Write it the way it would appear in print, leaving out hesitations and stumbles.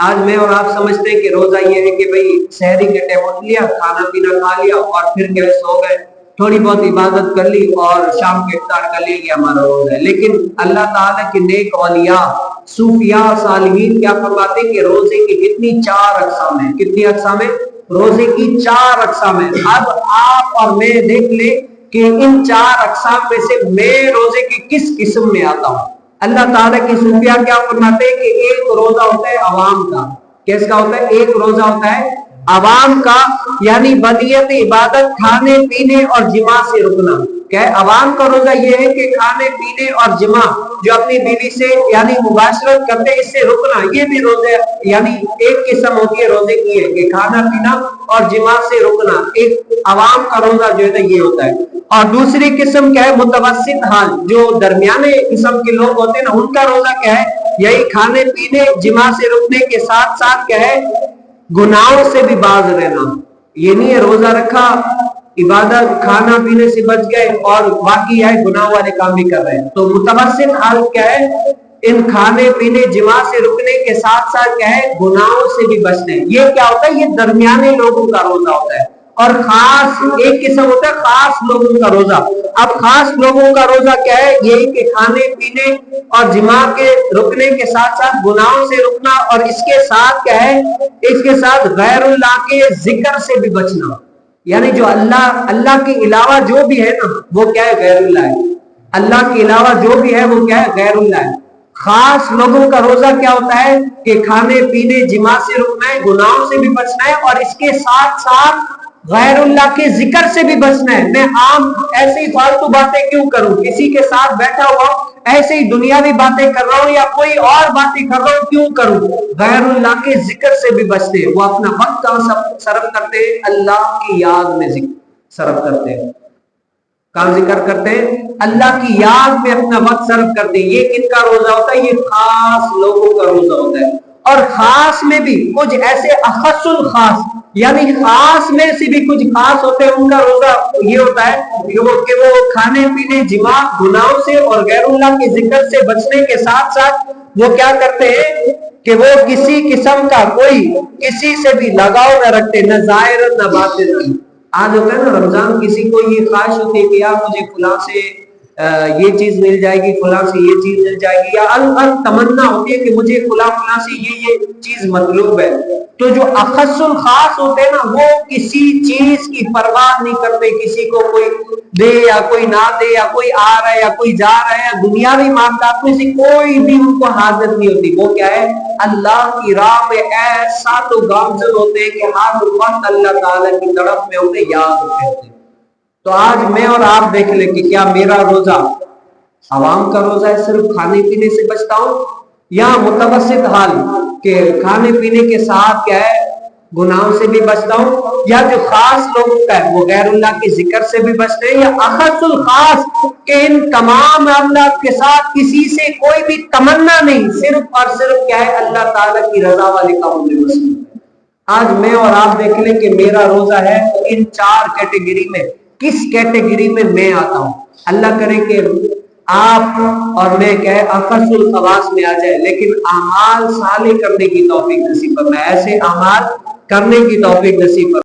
آج میں اور آپ سمجھتے ہیں کہ روزہ یہ ہے کہ بھئی سحری کے ٹائم اٹھ لیا، کھانا پینا کھا لیا اور پھر کیا سو گئے، تھوڑی بہت عبادت کر لی اور شام کے افطار کر لی، یہ ہمارا روزہ ہے۔ لیکن اللہ تعالیٰ کے نیک اولیاء، صوفیاء، صالحین کیا فرماتے ہیں کہ روزے کی کتنی 4 اقسام ہیں۔ کتنی اقسام ہیں؟ روزے کی 4 اقسام ہیں۔ اب آپ اور میں دیکھ لیں کہ ان 4 اقسام میں سے میں روزے کی کس قسم میں آتا ہوں۔ اللہ تعالیٰ کی صوفیاء کیا فرماتے ہیں کہ ایک روزہ ہوتا ہے عوام کا۔ کس کا ہوتا ہے؟ ایک روزہ ہوتا ہے عوام کا، یعنی بنیت عبادت کھانے پینے اور جماع سے رکنا۔ کیا ہے؟ عوام کا روزہ یہ ہے کہ کھانے پینے اور جماع جو اپنی بیوی سے یعنی مباشرت کرتے اس سے رکنا، یہ بھی روزے یعنی ایک قسم ہوتی ہے روزے کی ہے کہ کھانا پینا اور جماع سے رکنا۔ ایک عوام کا روزہ جو ہے یہ ہوتا ہے۔ اور دوسری قسم کیا ہے؟ متوسط حال، جو درمیانے قسم کے لوگ ہوتے ہیں نا، ان کا روزہ کیا ہے؟ یہی کھانے پینے جماع سے رکنے کے ساتھ ساتھ کیا ہے؟ گناہوں سے بھی باز رہنا۔ یہ نہیں ہے روزہ رکھا، عبادت کھانا پینے سے بچ گئے اور باقی ہے گناہ والے کام بھی کر رہے ہیں۔ تو متوسط حال کیا ہے؟ ان کھانے پینے جماع سے رکنے کے ساتھ ساتھ کیا ہے؟ گناہوں سے بھی بچنے۔ یہ کیا ہوتا ہے؟ یہ درمیانے لوگوں کا روزہ ہوتا ہے۔ اور خاص ایک قسم ہوتا ہے خاص لوگوں کا روزہ۔ اب خاص لوگوں کا روزہ کیا ہے؟ یہی کہ کھانے پینے اور جماع کے رکنے کے ساتھ ساتھ گناہوں سے رکنا، اور اس کے ساتھ کیا ہے؟ اس کے ساتھ غیر اللہ کے ذکر سے بھی بچنا۔ یعنی جو اللہ کے علاوہ جو بھی ہے نا وہ کیا ہے؟ غیر اللہ ہے۔ اللہ کے علاوہ جو بھی ہے وہ کیا ہے؟ غیر اللہ ہے۔ خاص لوگوں کا روزہ کیا ہوتا ہے؟ کہ کھانے پینے جماع سے رکنا ہے، گناہوں سے بھی بچنا ہے، اور اس کے ساتھ ساتھ غیر اللہ کے ذکر سے بھی بچنا ہے۔ میں عام ایسے ہی فالتو باتیں کیوں کروں؟ کسی کے ساتھ بیٹھا ہوا ایسے ہی دنیاوی باتیں کر رہا ہوں یا کوئی اور باتیں کر رہا ہوں، کیوں کروں؟ غیر اللہ کے ذکر سے بھی بچتے ہیں۔ وہ اپنا وقت کہاں صرف کرتے ہیں؟ اللہ کی یاد میں صرف کرتے ہیں۔ کہاں ذکر کرتے ہیں؟ اللہ کی یاد میں اپنا وقت صرف کرتے ہیں۔ یہ کن کا روزہ ہوتا ہے؟ یہ خاص لوگوں کا روزہ ہوتا ہے۔ اور خاص میں بھی کچھ ایسے اخص الخاص، یعنی خاص میں سے بھی کچھ خاص ہوتے ہیں، ان کا روزہ یہ ہوتا ہے کہ وہ کھانے پینے جماع گناہوں سے اور غیر اللہ کے ذکر سے بچنے کے ساتھ ساتھ وہ کیا کرتے ہیں کہ وہ کسی قسم کا کوئی کسی سے بھی لگاؤ نہ رکھتے، نہ ظاہر نہ باطن۔ آج ہوتا ہے نا رمضان، کسی کو یہ خواہش ہوتی ہے کہ یار مجھے فلاں سے یہ چیز مل جائے گی، فلاں سے یہ چیز مل جائے گی، یا تمنا ہوتی ہے کہ مجھے فلاں سے یہ چیز مطلوب ہے۔ تو جو اخص الخاص ہوتے ہیں نا وہ کسی چیز کی پرواہ نہیں کرتے، کسی کو کوئی دے یا کوئی نہ دے، یا کوئی آ رہا ہے یا کوئی جا رہا ہے، یا دنیاوی معاملات میں سے کوئی بھی ان کو حاجت نہیں ہوتی۔ وہ کیا ہے؟ اللہ کی راہ میں ایسا تو گامزن ہوتے ہیں کہ ہر وقت اللہ تعالیٰ کی طرف میں انہیں یاد ہوتے ہیں۔ تو آج میں اور آپ دیکھ لیں کہ کیا میرا روزہ عوام کا روزہ ہے، صرف کھانے پینے سے بچتا ہوں، یا متوسط حال کہ کھانے پینے کے ساتھ کیا ہے گناہوں سے بھی بچتا ہوں، یا جو خاص لوگوں کا ہے وہ غیر اللہ کے ذکر سے بھی بچتے ہیں، یا اخص الخاص کہ ان تمام معاملات کے ساتھ کسی سے کوئی بھی تمنا نہیں، صرف اور صرف کیا ہے اللہ تعالیٰ کی رضا والے کاموں میں مصروف ہے۔ آج میں اور آپ دیکھ لیں کہ میرا روزہ ہے تو ان 4 کیٹیگری میں کس کیٹیگری میں آتا ہوں۔ اللہ کرے کہ آپ اور میں کہے اخص الخواص میں آ جائے، لیکن اعمال صالح کرنے کی توفیق نصیب فرمائے، ایسے اعمال کرنے کی توفیق نصیب فرمائے۔